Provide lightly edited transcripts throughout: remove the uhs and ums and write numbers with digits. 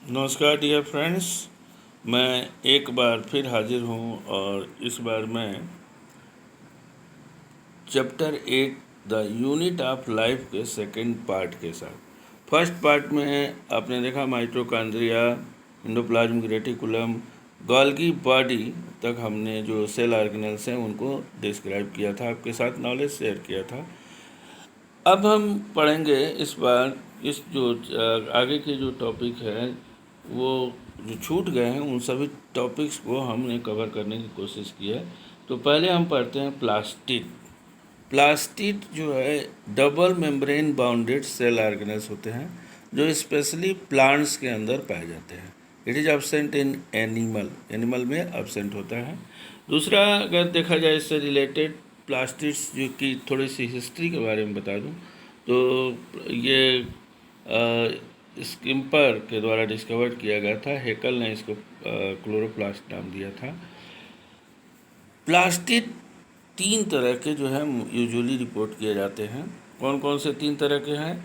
नमस्कार dear friends. मैं एक बार फिर हाजिर हूँ और इस बार मैं chapter 8 the unit of life के सेकंड पार्ट के साथ। फर्स्ट पार्ट में आपने देखा mitochondria, endoplasmic reticulum, Golgi body तक हमने जो सेल ऑर्गेनेल्स हैं उनको डिस्क्राइब किया था, आपके साथ नॉलेज शेयर किया था। अब हम पढ़ेंगे इस बार इस जो आगे के जो टॉपिक है वो जो छूट गए हैं उन सभी टॉपिक्स को हमने कवर करने की कोशिश की है। तो पहले हम पढ़ते हैं प्लास्टिड। प्लास्टिड जो है double membrane bounded cell organelles होते हैं जो स्पेशली प्लांट्स के अंदर पाए जाते हैं। It is absent in animal में एब्सेंट होता है। दूसरा, अगर देखा जाए इससे रिलेटेड प्लास्टिड्स जो की थोड़ी सी हिस्ट्री के बारे में बता दूं तो ये स्किम्पर के द्वारा डिस्कवर किया गया था। हेकल ने इसको क्लोरोप्लास्ट नाम दिया था। प्लास्टिड तीन तरह के जो है यूजुअली रिपोर्ट किए जाते हैं। कौन कौन से तीन तरह के हैं?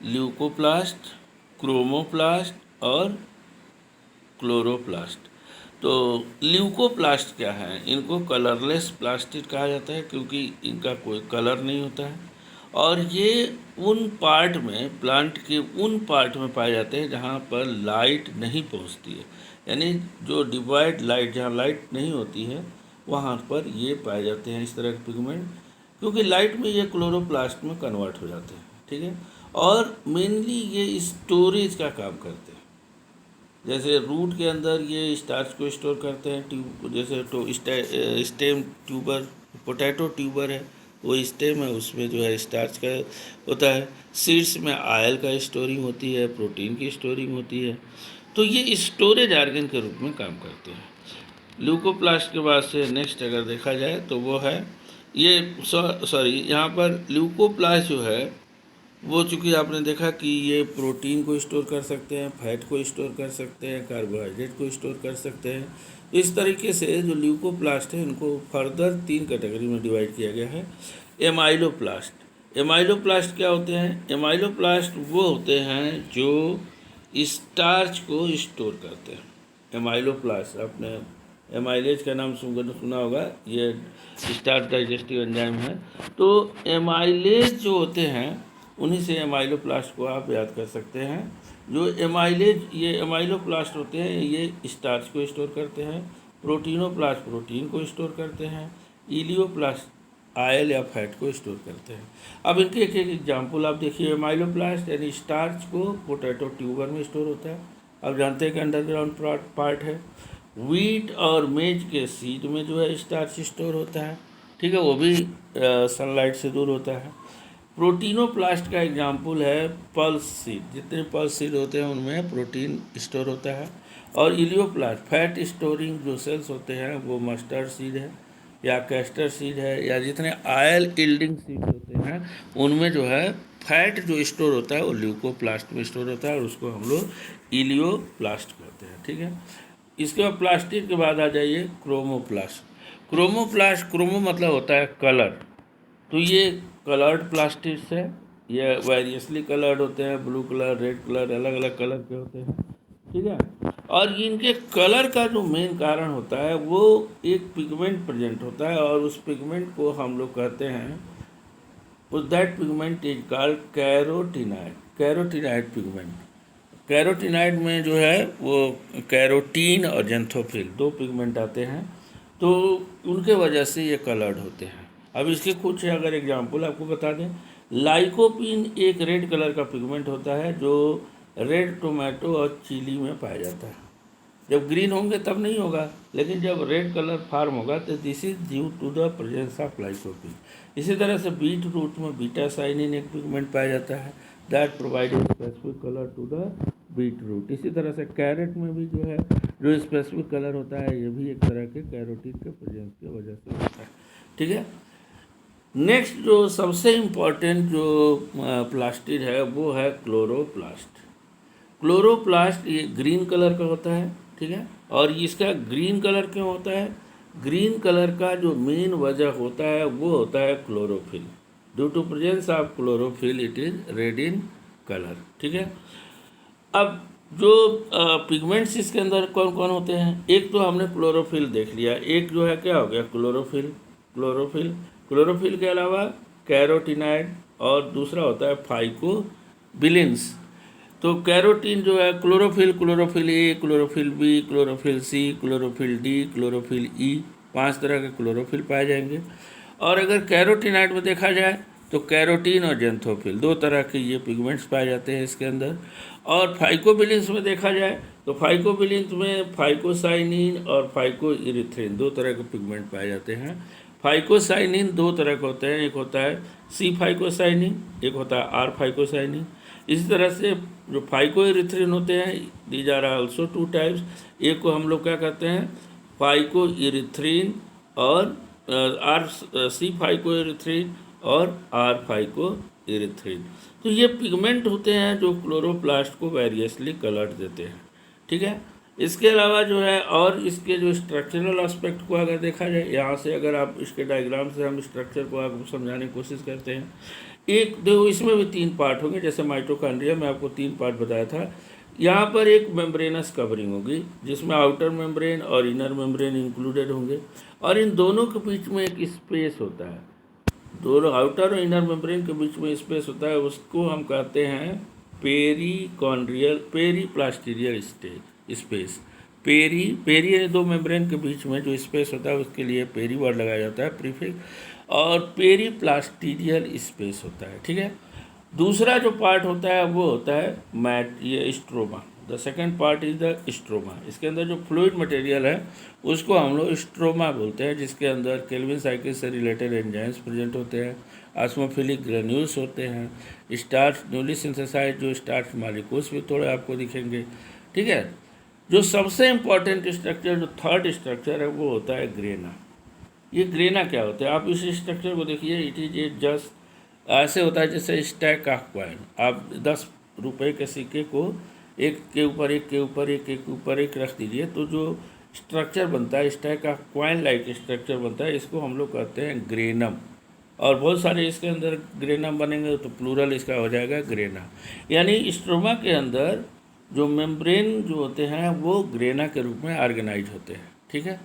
ल्यूकोप्लास्ट, क्रोमोप्लास्ट और क्लोरोप्लास्ट। तो ल्यूकोप्लास्ट क्या है? इनको कलरलेस प्लास्टिड कहा जाता है क्योंकि इनका कोई कलर नहीं होता है और ये उन पार्ट में, प्लांट के उन पार्ट में पाए जाते हैं जहाँ पर लाइट नहीं पहुँचती है, यानी जो डिवाइड लाइट, जहाँ लाइट नहीं होती है वहाँ पर ये पाए जाते हैं इस तरह के पिगमेंट, क्योंकि लाइट में ये क्लोरोप्लास्ट में कन्वर्ट हो जाते हैं। ठीक है, और मेनली ये स्टोरेज का काम करते हैं। जैसे रूट के अंदर ये स्टार्च को स्टोर करते हैं, जैसे तो स्टेम ट्यूबर, पोटैटो ट्यूबर है वो स्टेम है, उसमें जो है स्टार्च का होता है। सीड्स में आयल का स्टोरिंग होती है, प्रोटीन की स्टोरिंग होती है। तो ये स्टोरेज ऑर्गन के रूप में काम करते हैं। ल्यूकोप्लास्ट के बाद से नेक्स्ट अगर देखा जाए तो वो है ये यहाँ पर ल्यूकोप्लास्ट जो है वो, चूँकि आपने देखा कि ये प्रोटीन को स्टोर कर सकते हैं, फैट को स्टोर कर सकते हैं, कार्बोहाइड्रेट को स्टोर कर सकते हैं। इस तरीके से जो ल्यूकोप्लास्ट है इनको फर्दर तीन कैटेगरी में डिवाइड किया गया है। एमाइलोप्लास्ट। एमाइलोप्लास्ट क्या होते हैं? एमाइलोप्लास्ट वो होते हैं जो स्टार्च को स्टोर करते हैं। एमाइलोप्लास्ट, आपने एमाइलेज का नाम सुना होगा, ये स्टार्च डाइजेस्टिव एंजाइम है। तो एमाइलेज जो होते हैं उन्हीं से एमाइलोप्लास्ट को आप याद कर सकते हैं। जो ये एमाइलोप्लास्ट होते हैं ये स्टार्च को स्टोर करते हैं। प्रोटीनोप्लास्ट प्रोटीन को स्टोर करते हैं। इलियोप्लास्ट आयल या फैट को स्टोर करते हैं। अब इनके एक एक एग्जाम्पल आप देखिए। एमाइलोप्लास्ट यानी स्टार्च को पोटैटो ट्यूबर में स्टोर होता है, आप जानते हैं कि अंडरग्राउंड पार्ट है। व्हीट और मेज के सीड में जो है स्टार्च स्टोर होता है, ठीक है, वो भी सनलाइट से दूर होता है। प्रोटीनोप्लास्ट का एग्जाम्पल है पल्स सीड, जितने पल्स सीड होते हैं उनमें प्रोटीन स्टोर होता है। और इलियोप्लास्ट फैट स्टोरिंग जो सेल्स होते हैं वो मस्टर्ड सीड है या कैस्टर सीड है, या जितने ऑयल यील्डिंग सीड होते हैं उनमें जो है फैट जो स्टोर होता है वो ल्यूकोप्लास्ट में स्टोर होता है और उसको हम लोग इलियोप्लास्ट कहते हैं। ठीक है, इसके बाद प्लास्टिक के बाद आ जाइए क्रोमोप्लास्ट। क्रोमो मतलब होता है कलर। तो ये कलर्ड प्लास्टिक्स है, ये वेरियसली कलर्ड होते हैं, ब्लू कलर, रेड कलर, अलग अलग कलर के होते हैं। ठीक है, और इनके कलर का जो मेन कारण होता है वो एक पिगमेंट प्रेजेंट होता है और उस पिगमेंट को हम लोग कहते हैं, उस that pigment is called carotenoid. Carotenoid pigment, carotenoid में जो है वो कैरोटीन और जेंथोफिल दो पिगमेंट आते हैं, तो उनके वजह से ये कलर्ड होते हैं। अब इसके कुछ अगर एग्जांपल आपको बता दें, लाइकोपीन एक रेड कलर का पिगमेंट होता है जो रेड टोमेटो और चिली में पाया जाता है। जब ग्रीन होंगे तब नहीं होगा, लेकिन जब रेड कलर फार्म होगा तो this is due to the presence of lycopene. इसी तरह से बीट रूट में बीटा साइनिन एक पिगमेंट पाया जाता है that provide specific colour to the beet root. इसी तरह से कैरेट में भी जो है जो स्पेसिफिक कलर होता है ये भी एक तरह के कैरोटीन के प्रेजेंस की वजह से होता है। ठीक है, नेक्स्ट जो सबसे इम्पॉर्टेंट जो प्लास्टिड है वो है क्लोरोप्लास्ट। क्लोरोप्लास्ट ये ग्रीन कलर का होता है, ठीक है, और इसका ग्रीन कलर क्यों होता है? ग्रीन कलर का जो मेन वजह होता है वो होता है chlorophyll. Due to presence of chlorophyll it is red in colour. ठीक है, अब जो पिगमेंट्स इसके अंदर कौन कौन होते हैं, एक तो हमने क्लोरोफिल देख लिया, एक जो है क्या हो गया क्लोरोफिल, क्लोरोफिल के अलावा कैरोटीनाइड, और दूसरा होता है फाइकोबिलिन्स। तो कैरोटीन जो है chlorophyll a, chlorophyll b, chlorophyll c, chlorophyll d, chlorophyll e, 5 तरह के क्लोरोफिल पाए जाएंगे। और अगर कैरोटीनाइड में देखा जाए तो कैरोटीन और जेंथोफिल 2 तरह के ये पिगमेंट्स पाए जाते हैं इसके अंदर। और फाइकोबिलिन्स में देखा जाए तो फाइकोबिलिन्स में फाइकोसाइनिन और फाइकोइरिथ्रिन 2 तरह के पिगमेंट पाए जाते हैं। फाइकोसाइनिन 2 तरह के होते हैं, एक होता है सी फाइकोसाइनिन, एक होता है आर फाइकोसाइनिन। इसी तरह से जो फाइकोइरिथ्रिन होते हैं, दीज आर आल्सो 2 टाइप्स। एक को हम लोग क्या कहते हैं फाइकोइरिथ्रिन और आर सी फाइकोइरिथ्रिन और आर फाइकोइरिथ्रिन। तो ये पिगमेंट होते हैं जो क्लोरोप्लास्ट को वेरियसली कलर देते हैं, ठीक है। इसके अलावा जो है और इसके जो स्ट्रक्चरल एस्पेक्ट को अगर देखा जाए, यहाँ से अगर आप इसके डायग्राम से हम स्ट्रक्चर को आपको समझाने की कोशिश करते हैं, एक देखो इसमें भी 3 पार्ट होंगे, जैसे माइटोकॉन्ड्रिया में आपको 3 पार्ट बताया था। यहाँ पर एक मेम्ब्रेनस कवरिंग होगी जिसमें आउटर मेम्ब्रेन और इनर मेम्ब्रेन इंक्लूडेड होंगे, और इन दोनों के बीच में एक स्पेस होता है, दोनों आउटर और इनर मेम्ब्रेन के बीच में स्पेस होता है, उसको हम कहते हैं पेरीप्लास्टीरियल स्पेस। पेरी यानी 2 मेम्ब्रेन के बीच में जो स्पेस होता है उसके लिए पेरी वर्ड लगाया जाता है प्रीफिक्स, और पेरीप्लास्टीरियल स्पेस होता है, ठीक है। दूसरा जो पार्ट होता है वो होता है ये stroma. The second part is the stroma. इसके अंदर जो फ्लूइड मटेरियल है उसको हम लोग स्ट्रोमा बोलते हैं, जिसके अंदर केल्विन साइकिल से रिलेटेड एंजाइम्स प्रेजेंट होते हैं, ऑस्मोफिलिक ग्रेन्यूल्स होते हैं, स्टार्च न्यूली सिंथेसाइज जो स्टार्च मॉलिक्यूल्स भी थोड़े आपको दिखेंगे, ठीक है। जो सबसे इम्पॉर्टेंट स्ट्रक्चर जो थर्ड स्ट्रक्चर है वो होता है ग्रेना। ये ग्रेना क्या होता है, आप इस स्ट्रक्चर को देखिए, इट इज ए जस्ट ऐसे होता है जैसे स्टैक ऑफ कॉइन। आप 10 रुपये के सिक्के को एक के ऊपर एक के ऊपर एक के ऊपर एक रख दीजिए, तो जो स्ट्रक्चर बनता है stack of coin like structure बनता है, इसको हम लोग कहते हैं ग्रेनम। और बहुत सारे इसके अंदर ग्रेनम बनेंगे तो प्लूरल इसका हो जाएगा ग्रेना। यानी स्ट्रोमा के अंदर जो मेम्ब्रेन जो होते हैं वो ग्रेना के रूप में ऑर्गेनाइज होते हैं, ठीक है।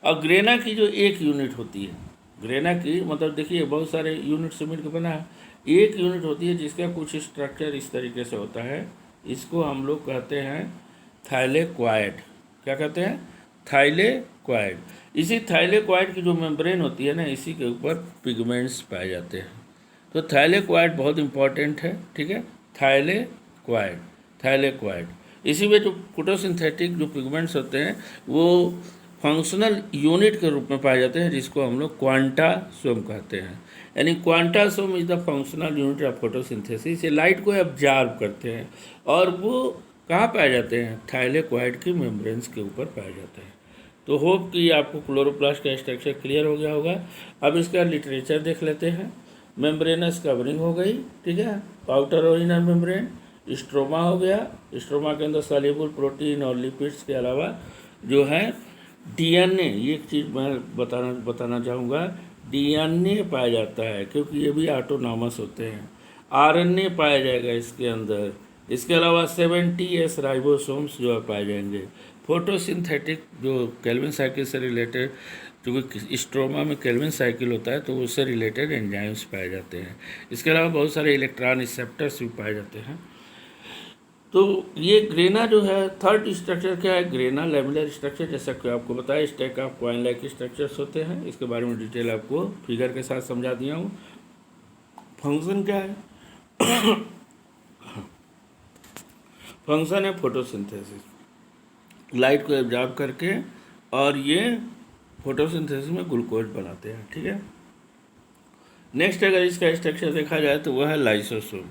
और ग्रेना की जो एक यूनिट होती है, ग्रेना की मतलब देखिए बहुत सारे यूनिट से मिलकर बना है, एक यूनिट होती है जिसका कुछ स्ट्रक्चर इस तरीके से होता है, इसको हम लोग कहते हैं थाइलेक्वाइड। क्या कहते हैं थाइलेक्वाइड। इसी थाइलेक्वाइड की जो मेम्ब्रेन होती है ना, इसी के ऊपर पिगमेंट्स पाए जाते हैं। तो थाइलेक्वाइड बहुत इंपॉर्टेंट है, ठीक है। थाइलेक्वाइड इसी में जो फोटोसिंथेटिक जो पिगमेंट्स होते हैं वो फंक्शनल यूनिट के रूप में पाए जाते हैं, जिसको हम लोग क्वांटासोम कहते हैं। यानी quantasome is the functional unit of photosynthesis. ये लाइट को एब्जॉर्ब करते हैं और वो कहाँ पाए जाते हैं, थाइलेक्वाइड की मेम्ब्रेन्स के ऊपर पाए जाते हैं। तो होप कि आपको क्लोरोप्लास्ट का स्ट्रक्चर क्लियर हो गया होगा। अब इसका लिटरेचर देख लेते हैं। मेम्ब्रेनस कवरिंग हो गई, ठीक है, आउटर और इनर मेम्ब्रेन। स्ट्रोमा हो गया, स्ट्रोमा के अंदर सॉल्युबल प्रोटीन और लिपिड्स के अलावा जो है डीएनए, ये एक चीज़ मैं बताना चाहूँगा, डीएनए पाया जाता है क्योंकि ये भी ऑटोनॉमस होते हैं। आरएनए पाया जाएगा इसके अंदर। इसके अलावा 70S राइबोसोम्स जो है पाए जाएंगे। फोटोसिंथेटिक जो केल्विन साइकिल से रिलेटेड, क्योंकि स्ट्रोमा में केल्विन साइकिल होता है तो उससे रिलेटेड एंजाइम्स पाए जाते हैं। इसके अलावा बहुत सारे इलेक्ट्रॉन रिसेप्टर्स भी पाए जाते हैं। तो ये ग्रेना जो है थर्ड स्ट्रक्चर क्या है, ग्रेना लेमुलर स्ट्रक्चर, जैसा कि आपको बताया stack of coin like structures होते हैं। इसके बारे में डिटेल आपको फिगर के साथ समझा दिया हूँ। फंक्शन क्या है फंक्शन है फोटोसिंथेसिस, लाइट को एब्जॉर्ब करके, और ये फोटोसिंथेसिस में ग्लूकोज बनाते हैं, ठीक है। नेक्स्ट अगर इसका स्ट्रक्चर देखा जाए तो वह है लाइसोसोम।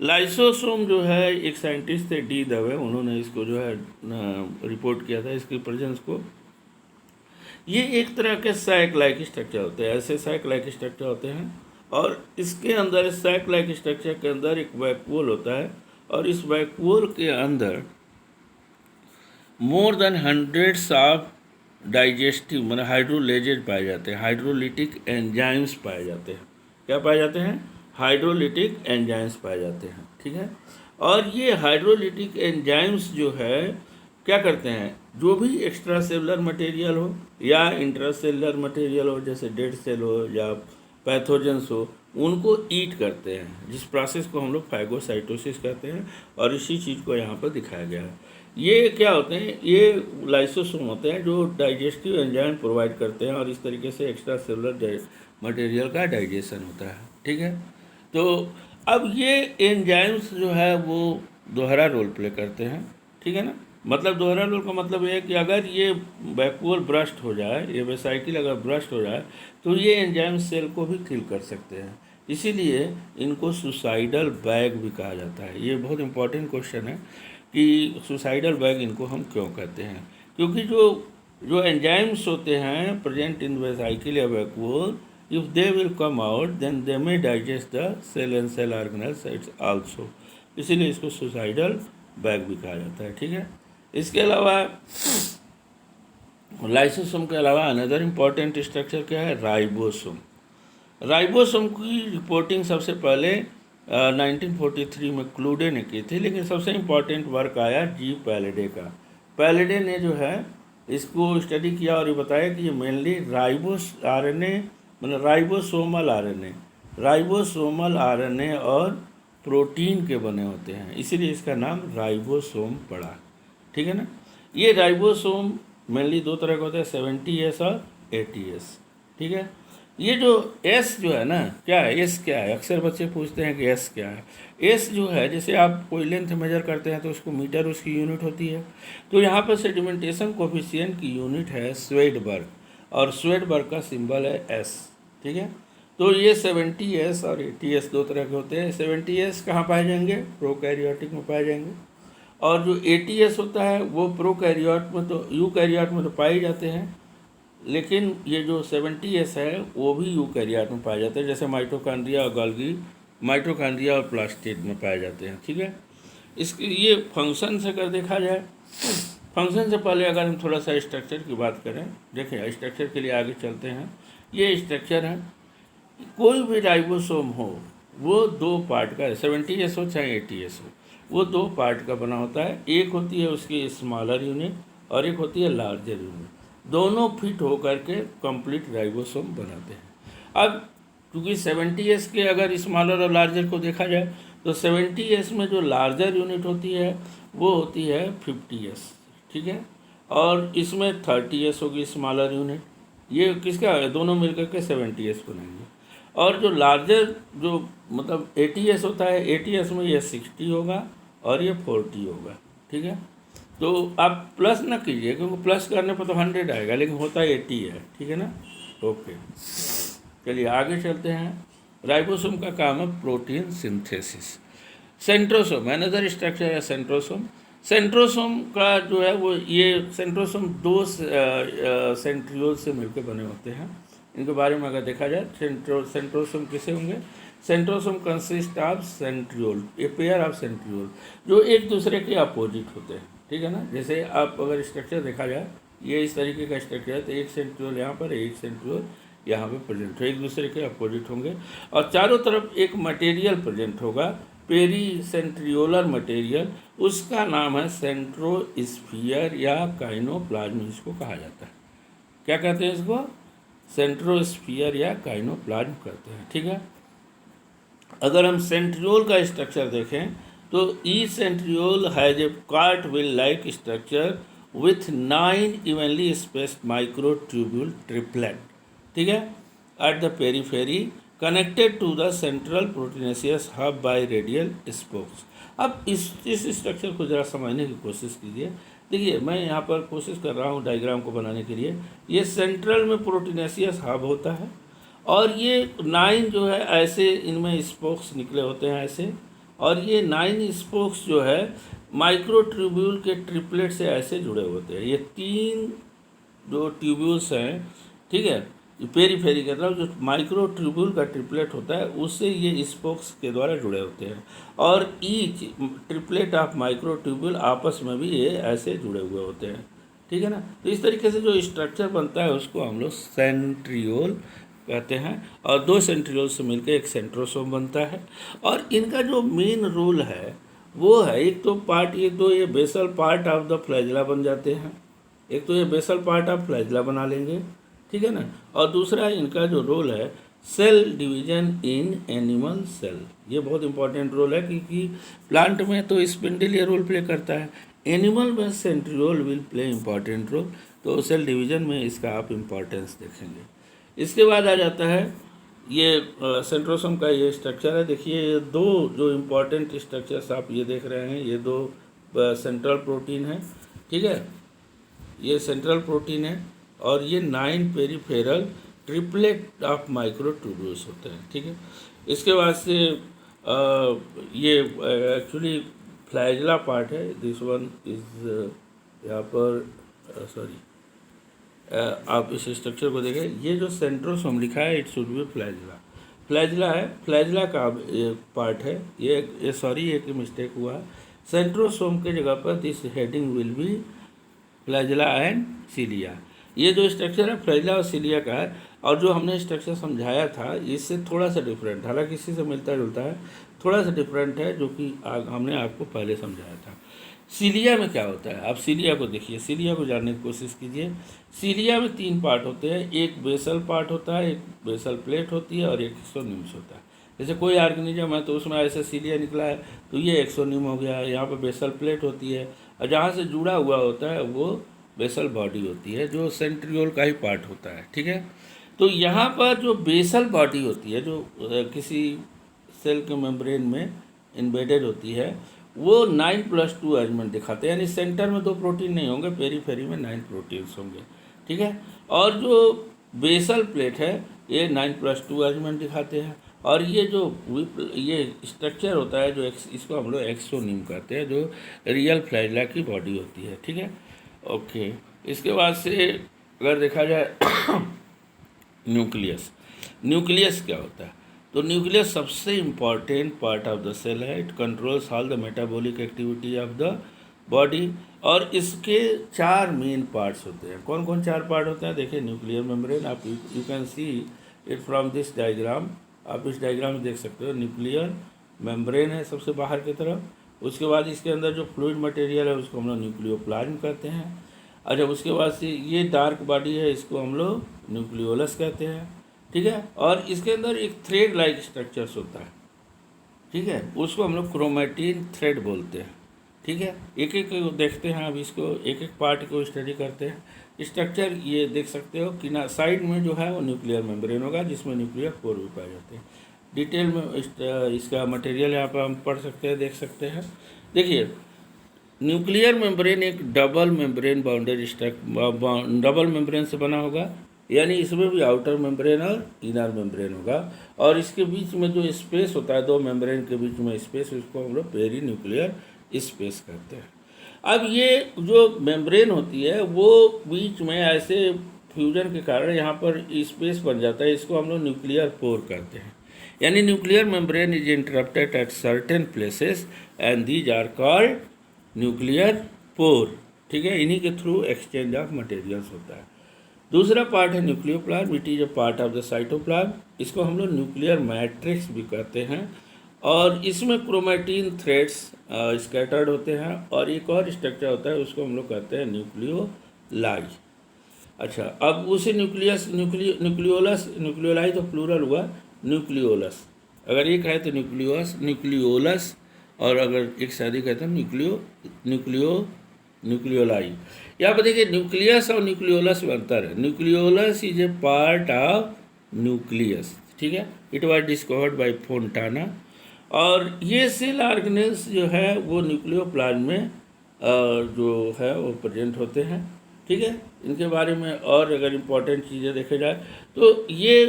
लाइसोसोम जो है एक साइंटिस्ट थे डी दवे, उन्होंने इसको जो है रिपोर्ट किया था इसकी प्रेजेंस को। ये एक तरह के सैक लाइक स्ट्रक्चर होते हैं, ऐसे सैक लाइक स्ट्रक्चर होते हैं, और इसके अंदर सैक लाइक स्ट्रक्चर के अंदर एक वैक्यूल होता है, और इस वैक्यूल के अंदर more than hundreds of digestive मतलब हाइड्रोलेजेज पाए जाते हैं, हाइड्रोलिटिक एंजाइम्स पाए जाते हैं। क्या पाए जाते हैं, हाइड्रोलिटिक एंजाइम्स पाए जाते हैं, ठीक है। और ये हाइड्रोलिटिक एंजाइम्स जो है क्या करते हैं, जो भी एक्स्ट्रा सेलुलर मटेरियल हो या इंट्रा सेलुलर मटेरियल हो, जैसे डेड सेल हो या पैथोजेंस हो, उनको ईट करते हैं, जिस प्रोसेस को हम लोग फैगोसाइटोसिस कहते हैं। और इसी चीज़ को यहाँ पर दिखाया गया है। ये क्या होते हैं, ये लाइसोसोम होते हैं जो डाइजेस्टिव एंजाइम प्रोवाइड करते हैं, और इस तरीके से एक्स्ट्रा सेलुलर मटेरियल का डाइजेशन होता है। ठीक है, तो अब ये एंजाइम्स जो है वो दोहरा रोल प्ले करते हैं। ठीक है ना, मतलब दोहरा रोल का मतलब ये है कि अगर ये वैक्यूल ब्रस्ट हो जाए, ये वेसाइकिल अगर ब्रस्ट हो जाए, तो ये एंजाइम सेल को भी किल कर सकते हैं। इसीलिए इनको सुसाइडल बैग भी कहा जाता है। ये बहुत इंपॉर्टेंट क्वेश्चन है कि सुसाइडल बैग इनको हम क्यों कहते हैं, क्योंकि जो एंजाइम्स होते हैं प्रेजेंट इन वेसाइकिल या vacuole, if they will come out then they may digest the cell and cell organelles also, इसीलिए इसको सुसाइडल बैग भी कहा जाता है। ठीक है, इसके अलावा लाइसोसोम के अलावा अनदर इम्पॉर्टेंट स्ट्रक्चर क्या है, राइबोसोम। राइबोसोम की रिपोर्टिंग सबसे पहले 1943 में क्लूडे ने की थी, लेकिन सबसे इम्पॉर्टेंट वर्क आया जी पैलेडे का। पैलेडे ने जो है इसको स्टडी किया और ये बताया कि ये मेनली राइबोस आरएनए, मतलब राइबोसोमल आरएनए और प्रोटीन के बने होते हैं, इसीलिए इसका नाम राइबोसोम पड़ा। ठीक है ना, ये राइबोसोम मेनली दो तरह के होते हैं, 70S और 80S। ठीक है, ये जो एस जो है ना, क्या है एस, क्या है, अक्सर बच्चे पूछते हैं कि एस क्या है। एस जो है, जैसे आप कोई लेंथ मेजर करते हैं तो उसको मीटर उसकी यूनिट होती है, तो यहाँ पर सेडिमेंटेशन कोफिशिएंट की यूनिट है स्वेडबर्ग, और स्वेडबर्ग का सिंबल है एस। ठीक है, तो ये 70S और 80S दो तरह के होते हैं। 70S कहाँ पाए जाएंगे, प्रोकैरियोटिक में पाए जाएंगे, और जो 80S होता है वो प्रोकैरियोट में, तो यूकैरियोट में तो पाए जाते हैं, लेकिन ये जो 70S है वो भी यूकैरियोट में पाए जाते हैं, जैसे माइटोकॉन्ड्रिया और गोल्गी, माइटोकॉन्ड्रिया और प्लास्टिड में पाए जाते हैं। ठीक है, इसकी ये फंक्शन से अगर देखा जाए, फंक्शन से पहले अगर हम थोड़ा सा स्ट्रक्चर की बात करें, देखिए स्ट्रक्चर के लिए आगे चलते हैं। ये स्ट्रक्चर है, कोई भी राइबोसोम हो वो दो पार्ट का है, 70S हो चाहे 80S हो, वो दो पार्ट का बना होता है। एक होती है उसकी स्मॉलर यूनिट और एक होती है लार्जर यूनिट, दोनों फिट होकर के कंप्लीट राइबोसोम बनाते हैं। अब क्योंकि 70S के अगर स्मॉलर और लार्जर को देखा जाए तो 70S में जो लार्जर यूनिट होती है वो होती है 50S। ठीक है, और इसमें 30S होगी स्मॉलर यूनिट, ये किसका है, दोनों मिलकर के 70S बनाएंगे। और जो लार्जर जो मतलब 80S होता है, 80S में ये 60 होगा और ये 40 होगा। ठीक है, तो आप प्लस ना कीजिए क्योंकि प्लस करने पर तो 100 आएगा, लेकिन होता 80 है। ठीक है ना, ओके, चलिए आगे चलते हैं। राइबोसोम का काम है protein synthesis. Centrosome another structure है सेंट्रोसोम। सेंट्रोसोम का जो है वो, ये सेंट्रोसोम दो सेंट्रियोल से मिलकर बने होते हैं। इनके बारे में अगर देखा जाए, सेंट्रोसोम किसे होंगे, centrosome consist of centriole, a pair of centriole जो एक दूसरे के अपोजिट होते हैं। ठीक है ना, जैसे आप अगर स्ट्रक्चर देखा जाए, ये इस तरीके का स्ट्रक्चर है, तो एक सेंट्रियोल यहाँ पर, एक सेंट्रियोल यहाँ पे प्रेजेंट हो, एक दूसरे के अपोजिट होंगे, और चारों तरफ एक मटेरियल प्रेजेंट होगा, पेरी सेंट्रियोलर मटेरियल, उसका नाम है सेंट्रोस्फीयर या काइनोप्लाज्म, इसको कहा जाता है। क्या कहते हैं इसको, सेंट्रोस्फीयर या काइनोप्लाज्म कहते हैं। ठीक है, अगर हम सेंट्रियोल का स्ट्रक्चर देखें तो each centriole has a cartwheel like structure with 9 evenly spaced microtubule triplet. ठीक है, at the periphery connected to the central proteinaceous hub by radial spokes. अब इस स्ट्रक्चर को ज़रा समझने की कोशिश कीजिए। देखिए मैं यहाँ पर कोशिश कर रहा हूँ डायग्राम को बनाने के लिए। ये सेंट्रल में प्रोटीनेशियस हब होता है और ये 9 जो है ऐसे इनमें स्पोक्स निकले होते हैं ऐसे, और ये 9 स्पोक्स जो है माइक्रोट्यूब्यूल के ट्रिपलेट से ऐसे जुड़े होते हैं। ये 3 जो ट्यूब्यूल्स हैं, ठीक है, पेरीफेरी के तरफ जो माइक्रोट्यूब्यूल का ट्रिपलेट होता है उससे ये स्पोक्स के द्वारा जुड़े होते हैं, और ईच ट्रिपलेट ऑफ माइक्रोट्यूब्यूल आपस में भी ये ऐसे जुड़े हुए होते हैं। ठीक है ना, तो इस तरीके से जो स्ट्रक्चर बनता है उसको हम लोग सेंट्रियोल कहते हैं, और 2 सेंट्रियोल से मिलकर एक सेंट्रोसोम बनता है। और इनका जो मेन रोल है वो है, एक तो पार्ट ये basal part of the flagella बन जाते हैं, एक तो ये बेसल पार्ट ऑफ फ्लैजिला बना लेंगे, ठीक है ना। और दूसरा इनका जो रोल है cell division in animal cell, ये बहुत इंपॉर्टेंट रोल है, क्योंकि प्लांट में तो स्पिंडल ये रोल प्ले करता है, एनिमल में centriole will play important role, तो सेल डिवीजन में इसका आप इम्पॉर्टेंस देखेंगे। इसके बाद आ जाता है ये सेंट्रोसोम का ये स्ट्रक्चर है। देखिए ये दो जो इम्पोर्टेंट स्ट्रक्चर्स आप ये देख रहे हैं, ये दो सेंट्रल प्रोटीन है, ठीक है, ये सेंट्रल प्रोटीन है, और ये 9 पेरिफेरल ट्रिपलेट ऑफ माइक्रोट्यूब्यूल्स होते हैं, ठीक है। इसके बाद से ये एक्चुअली फ्लैजिला पार्ट है, दिस वन इज यहाँ पर सॉरी आप इस स्ट्रक्चर को देखें, ये जो सेंट्रोसोम लिखा है it should be flagella, flagella है, फ्लैजिला का पार्ट है ये सॉरी एक मिस्टेक हुआ है, सेंट्रोसोम के जगह पर this heading will be flagella and cilia. ये जो स्ट्रक्चर है फ्लैजिला और सीलिया का है, और जो हमने स्ट्रक्चर समझाया था इससे थोड़ा सा डिफरेंट, हालांकि इसी से मिलता जुलता है, थोड़ा सा डिफरेंट है, जो कि हमने आपको पहले समझाया था। सीलिया में क्या होता है, आप सीलिया को देखिए, सीलिया को जानने की कोशिश कीजिए। सीलिया में 3 पार्ट होते हैं, एक बेसल पार्ट होता है, एक बेसल प्लेट होती है, और एक एक्सोनिम्स होता है। जैसे कोई ऑर्गेनिज्म है तो उसमें ऐसे सीलिया निकला है तो ये एक्सोनिम हो गया, यहाँ पर बेसल प्लेट होती है, और जहाँ से जुड़ा हुआ होता है वो बेसल बॉडी होती है, जो सेंट्रियोल का ही पार्ट होता है, ठीक है। तो यहाँ पर जो बेसल बॉडी होती है, जो किसी सेल के मेम्ब्रेन में इम्बेडेड होती है, वो 9+2 अरेंजमेंट दिखाते हैं, यानी सेंटर में 2 प्रोटीन नहीं होंगे, पेरीफेरी में 9 प्रोटीन्स होंगे, ठीक है। और जो बेसल प्लेट है ये 9+2 अरेंजमेंट दिखाते हैं, और ये जो ये स्ट्रक्चर होता है जो इसको हम लोग एक्सोनिम कहते हैं, जो रियल फ्लैजिला की बॉडी होती है, ठीक है, ओके। इसके बाद से अगर देखा जाए न्यूक्लियस, न्यूक्लियस क्या होता है, तो न्यूक्लियस सबसे important part of the cell है, it controls all the metabolic activity of the body, और इसके 4 मेन पार्ट्स होते हैं। कौन कौन 4 पार्ट होते हैं, देखिए न्यूक्लियर मेम्ब्रेन, आप you can see it from this diagram, आप इस डायग्राम में देख सकते हो, न्यूक्लियर मेम्ब्रेन है सबसे बाहर की तरफ, उसके बाद इसके अंदर जो फ्लूइड मटेरियल है उसको हम लोग न्यूक्लियोप्लाज्म कहते हैं, और जब उसके बाद से ये डार्क बॉडी है इसको हम लोग न्यूक्लियोलस कहते हैं, ठीक है। और इसके अंदर एक थ्रेड लाइक स्ट्रक्चर्स होता है, ठीक है, उसको हम लोग क्रोमैटिन थ्रेड बोलते हैं, ठीक है। एक एक देखते हैं, अब इसको एक एक पार्ट को स्टडी करते हैं। स्ट्रक्चर ये देख सकते हो कि ना साइड में जो है वो न्यूक्लियर मेम्ब्रेन होगा, जिसमें न्यूक्लियर पोर भी पाए जाते हैं। डिटेल में इसका मटेरियल यहाँ पर हम पढ़ सकते हैं, देख सकते हैं। देखिए न्यूक्लियर मेम्ब्रेन एक double membrane bounded double membrane से बना होगा, यानी इसमें भी आउटर मेम्ब्रेन और इनर मेम्ब्रेन होगा, और इसके बीच में जो स्पेस होता है 2 मेम्ब्रेन के बीच में स्पेस, उसको हम लोग पेरी न्यूक्लियर स्पेस कहते हैं। अब ये जो मेम्ब्रेन होती है वो बीच में ऐसे फ्यूजन के कारण यहाँ पर स्पेस बन जाता है, इसको हम लोग न्यूक्लियर पोर कहते हैं, यानी nuclear membrane is interrupted at certain places and these are called nuclear pore, ठीक है, इन्हीं के थ्रू एक्सचेंज ऑफ मटेरियल्स होता है। दूसरा पार्ट है nucleoplasm, it is a part of the cytoplasm, इसको हम लोग न्यूक्लियर मैट्रिक्स भी कहते हैं, और इसमें क्रोमैटिन थ्रेड्स स्कैटर्ड होते हैं, और एक और स्ट्रक्चर होता है उसको हम लोग कहते हैं न्यूक्लियोलाई। अच्छा, अब उसी न्यूक्लियोलाई तो प्लूरल हुआ, न्यूक्लियोलस, अगर एक है तो न्यूक्लियोलस, और अगर एक शादी कहते हैं न्यूक्लियोलाई। यहाँ पर देखिए न्यूक्लियस और न्यूक्लियोलस में अंतर है, nucleolus is a part of nucleus, ठीक है, it was discovered by Fontana, और ये सेल ऑर्गेनेल्स जो है वो न्यूक्लियोप्लाज्म में जो है वो प्रेजेंट होते हैं, ठीक है। इनके बारे में और अगर इम्पोर्टेंट चीज़ें देखे जाए तो ये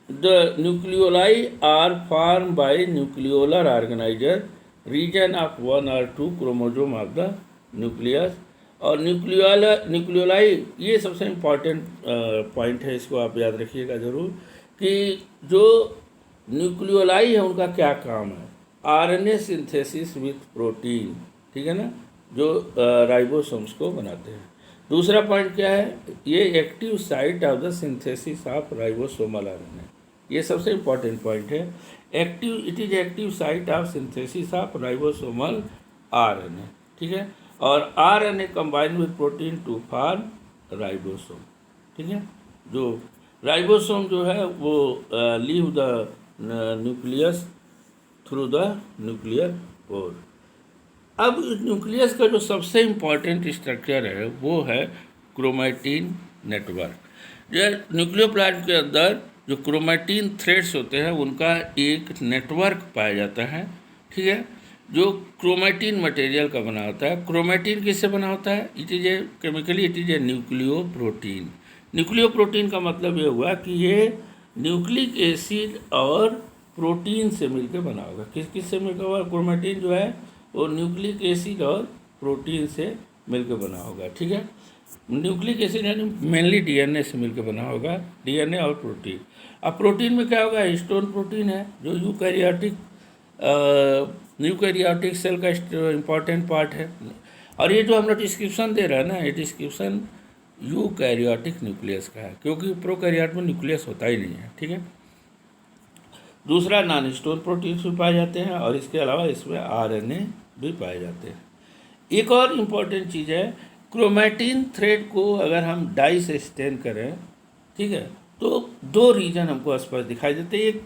the nucleoli are form by nucleolar organizer region of 1 or 2 chromosome of the nucleus, और न्यूक्लियोलाई ये सबसे इम्पॉर्टेंट पॉइंट है, इसको आप याद रखिएगा ज़रूर, कि जो न्यूक्लियोलाई है उनका क्या काम है, आरएनए सिंथेसिस विथ प्रोटीन, ठीक है ना, जो राइबोसोम्स को बनाते हैं। दूसरा पॉइंट क्या है, ये active site of the synthesis of ribosomal RNA, ये सबसे इम्पॉर्टेंट पॉइंट है, active, it is active site of synthesis of ribosomal RNA, ठीक है। और RNA combine with protein to form ribosome, ठीक है। जो राइबोसोम जो है वो leave the nucleus through the nuclear pore. अब न्यूक्लियस का जो सबसे इम्पॉर्टेंट स्ट्रक्चर है वो है क्रोमैटिन नेटवर्क। जो न्यूक्लियोप्लास्ट के अंदर जो क्रोमैटिन थ्रेड्स होते हैं उनका एक नेटवर्क पाया जाता है, ठीक है, जो क्रोमैटिन मटेरियल का बना होता है। क्रोमैटिन किससे बना होता है? It is a chemically it is a nucleoprotein. Nucleoprotein का मतलब ये हुआ कि ये न्यूक्लिक एसिड और प्रोटीन से मिलकर बना होगा। किस से मिलकर होगा? क्रोमैटिन जो है वो न्यूक्लिक एसिड और प्रोटीन से मिलकर बना होगा, ठीक है। न्यूक्लिक एसिड यानी मेनली डीएनए से मिलकर बना होगा, डीएनए और प्रोटीन। अब प्रोटीन में क्या होगा? हिस्टोन प्रोटीन है जो यूकैरियोटिक सेल का इम्पॉर्टेंट पार्ट है। और ये जो हम लोग डिस्क्रिप्शन दे रहे हैं ना, ये डिस्क्रिप्शन यूकैरियोटिक न्यूक्लियस का है, क्योंकि प्रोकैरियोट में न्यूक्लियस होता ही नहीं है, ठीक है। दूसरा, नॉन हिस्टोन प्रोटीन्स भी पाए जाते हैं और इसके अलावा इसमें आरएनए भी पाए जाते हैं। एक और इम्पॉर्टेंट चीज़ है, क्रोमैटिन थ्रेड को अगर हम डाई से स्टेन करें, ठीक है, तो दो रीजन हमको स्पष्ट दिखाई देते हैं। एक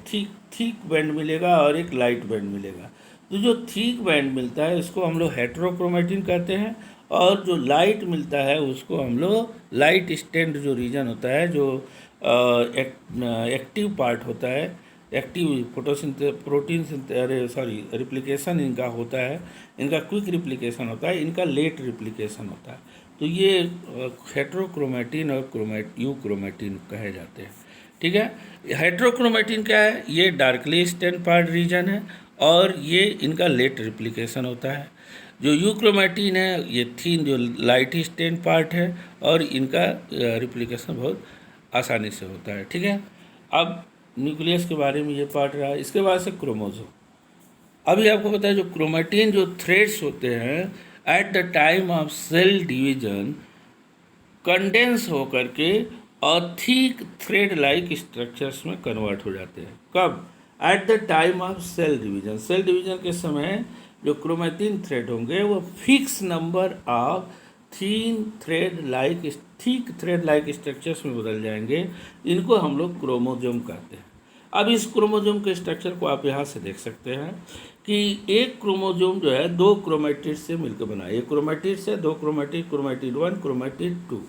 थीक बैंड मिलेगा और एक लाइट बैंड मिलेगा। तो जो थीक बैंड मिलता है उसको हम लोग हेटेरोक्रोमैटिन कहते हैं, और जो लाइट मिलता है उसको हम लोग लाइट स्टेंड जो रीजन होता है, जो एक्टिव पार्ट होता है, एक्टिव प्रोटीन रिप्लिकेशन इनका होता है, इनका क्विक रिप्लिकेशन होता है, इनका लेट रिप्लिकेशन होता है। तो ये हेटेरोक्रोमैटिन और यूक्रोमैटिन कहे जाते हैं, ठीक है। हेटेरोक्रोमैटिन क्या है? ये डार्कली स्टेंड पार्ट रीजन है और ये इनका लेट रिप्लिकेशन होता है। जो यूक्रोमैटिन है ये थीन जो लाइट स्टेंड पार्ट है और इनका रिप्लिकेशन बहुत आसानी से होता है, ठीक है। अब न्यूक्लियस के बारे में ये पार्ट रहा। इसके बाद से क्रोमोसोम। अभी आपको पता है जो क्रोमैटिन जो थ्रेड्स होते हैं at the time of cell division condense होकर के और थिक थ्रेड लाइक स्ट्रक्चर्स में कन्वर्ट हो जाते हैं। कब? At the time of cell division. Cell division के समय जो क्रोमैटिन थ्रेड होंगे वो fix number of thick thread like structures में बदल जाएंगे। इनको हम लोग क्रोमोसोम कहते हैं। अब इस क्रोमोसोम के स्ट्रक्चर को आप यहाँ से देख सकते हैं कि एक क्रोमोसोम जो है दो क्रोमैटिड से मिलकर बना है। एक क्रोमैटिड से दो क्रोमैटिड 1, क्रोमैटिड 2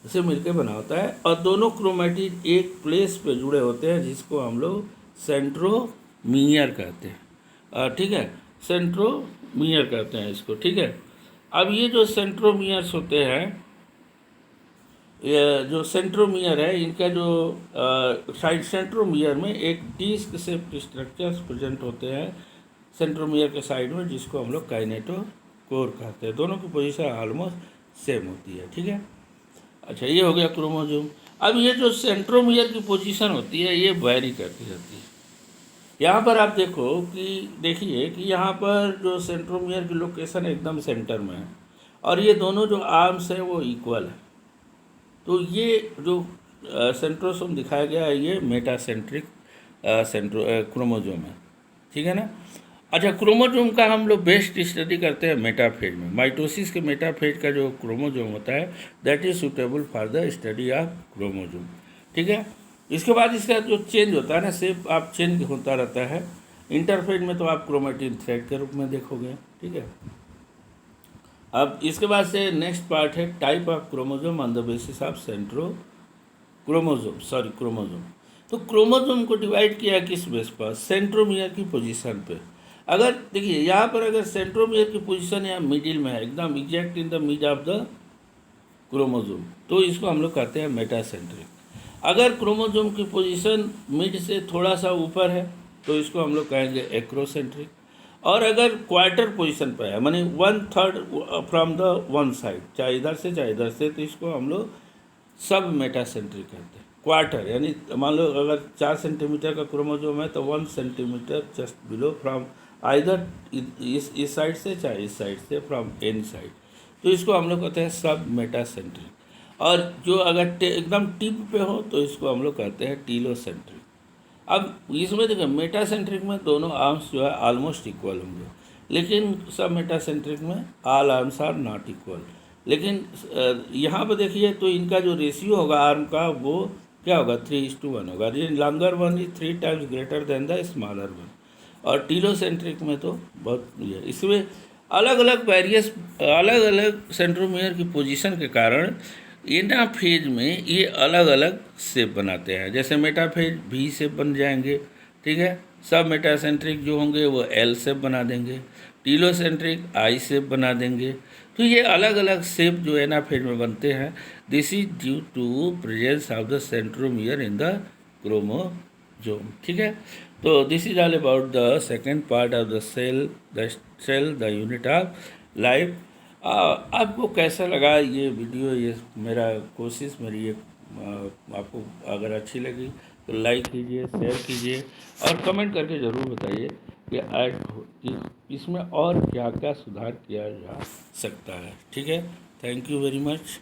से मिलकर बना होता है, और दोनों क्रोमैटिड एक प्लेस पे जुड़े होते हैं जिसको हम लोग सेंट्रोमियर कहते हैं, ठीक है, सेंट्रोमियर कहते हैं इसको, ठीक है। अब ये जो सेंट्रोमियर्स होते हैं, ये जो सेंट्रोमियर है इनका जो साइड सेंट्रोमियर में एक डिस्क शेप्ड स्ट्रक्चर्स प्रेजेंट होते हैं सेंट्रोमियर के साइड में, जिसको हम लोग काइनेटोकोर कहते हैं। दोनों की पोजीशन ऑलमोस्ट सेम होती है, ठीक है। अच्छा, ये हो गया क्रोमोसोम। अब ये जो सेंट्रोमियर की पोजीशन होती है ये वेरी करती रहती है। यहाँ पर आप देखिए कि यहाँ पर जो सेंट्रोमियर की लोकेशन एकदम सेंटर में है और ये दोनों जो आर्म्स हैं वो इक्वल है। तो ये जो सेंट्रोसोम दिखाया गया है ये मेटासेंट्रिक क्रोमोसोम है, ठीक है ना। अच्छा, क्रोमोसोम का हम लोग बेस्ट स्टडी करते हैं मेटाफेज में। माइटोसिस के मेटाफेज का जो क्रोमोसोम होता है that is suitable for the study of chromosome, ठीक है। इसके बाद इसका जो चेंज होता है ना, शेप आप चेंज होता रहता है। इंटरफेज में तो आप क्रोमैटिन थ्रेड के रूप में देखोगे, ठीक है। अब इसके बाद से नेक्स्ट पार्ट है type of chromosome on the basis of chromosome. तो क्रोमोसोम को डिवाइड किया किस बेस पर? सेंट्रोमियर की पोजीशन पे। अगर देखिए यहाँ पर अगर सेंट्रोमियर की पोजीशन यहाँ मिडिल में है, एकदम exact in the mid of the chromosome, तो इसको हम लोग कहते हैं मेटासेंट्रिक। अगर क्रोमोसोम की पोजीशन मिड से थोड़ा सा ऊपर है तो इसको हम लोग कहेंगे एक्रोसेंट्रिक। और अगर क्वार्टर पोजीशन पर है, माने 1/3 फ्रॉम द वन साइड, चाहे इधर से चाहे इधर से, तो इसको हम लोग सब मेटासेंट्रिक कहते हैं। क्वार्टर यानी मान लो अगर 4 सेंटीमीटर का क्रोमोसोम है तो 1 centimetre just below from either इस साइड से चाहे इस साइड से, फ्रॉम एनी साइड, तो इसको हम लोग कहते हैं सब मेटासेंट्रिक। और जो अगर एकदम टिप पे हो तो इसको हम लोग कहते हैं टीलोसेंट्रिक। अब इसमें देखो मेटासेंट्रिक में दोनों आर्म्स जो है ऑलमोस्ट इक्वल होंगे, लेकिन सब मेटासेंट्रिक में all arms are not equal. लेकिन यहाँ पर देखिए तो इनका जो रेशियो होगा आर्म का वो क्या होगा 3:1 होगा। ये longer one is 3 times greater than the smaller one. और टीलोसेंट्रिक में तो बहुत ये इसमें अलग अलग सेंट्रोमियर की पोजीशन के कारण एनाफेज में ये अलग अलग शेप बनाते हैं। जैसे मेटाफेज भी शेप बन जाएंगे, ठीक है। सब मेटासेंट्रिक जो होंगे वो एल शेप बना देंगे, टीलोसेंट्रिक आई शेप बना देंगे। तो ये अलग अलग शेप जो एनाफेज में बनते हैं, this is due to presence of the centromere in the chromosome, ठीक है। तो this is all about the second part of the cell the unit of life. आपको कैसा लगा ये वीडियो, ये मेरा कोशिश मेरी ये आपको अगर अच्छी लगी तो लाइक कीजिए, शेयर कीजिए और कमेंट करके ज़रूर बताइए कि इसमें और क्या क्या सुधार किया जा सकता है, ठीक है। Thank you very much.